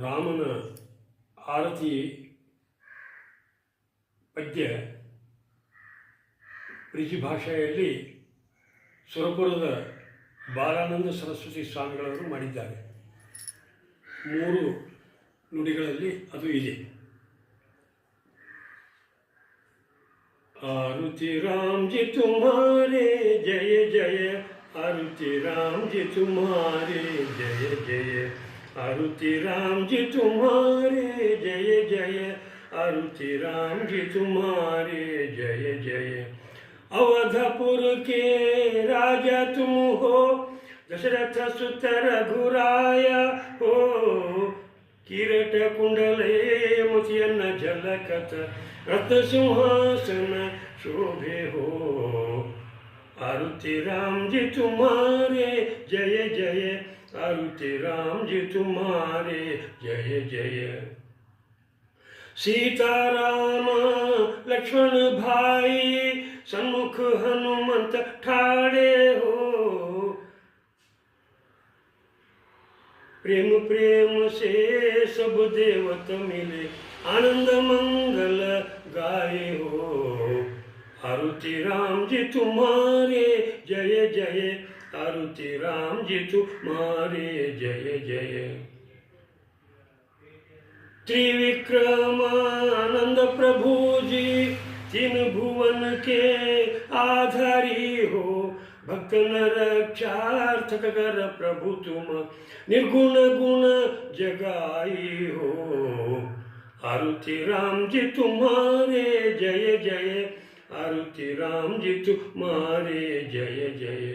ರಾಮನ ಆರತಿ ಪದ್ಯ ಪ್ರೀತಿ ಭಾಷೆಯಲ್ಲಿ ಸುರಪುರದ ಬಾಲಾನಂದ ಸರಸ್ವತಿ ಸ್ವಾಮಿಗಳವರು ಮಾಡಿದ್ದಾರೆ. 3 ನುಡಿಗಳಲ್ಲಿ ಅದು ಇದೆ. आरुति राम जी तुम्हारे जय जय, आरुति राम जी तुम्हारे जय जय, आरुति राम जी तुम्हारे जय जय, आरुति राम जी तुम्हारे जय जय. अवधपुर के राजा तुम हो, दशरथ सुत रघुराया हो, किरट कुंडले मोतियन्न झलकत रत्न सिंहासन शोभे हो. आरुति राम जी तुम्हारे जय जय, आरुति राम जी तुम्हारे जय जय. सीताराम लक्ष्मण भाई सन्मुख हनुमंत ठाड़े हो. प्रेम प्रेम से सब देवत मिले, आनंद मंगल गाए हो. आरुति राम जी तुम्हारे जय जय, आरुति राम जी तुम्हारे जय जय. त्रिविक्रमानंद प्रभु जी 3 भुवन के आधारी हो. भक्त रक्षार्थक कर प्रभु तुम, निर्गुण गुण जगाई हो. आरुति राम जी तुम्हारे जय जय, आरुति राम जी तुम्हारे जय जय.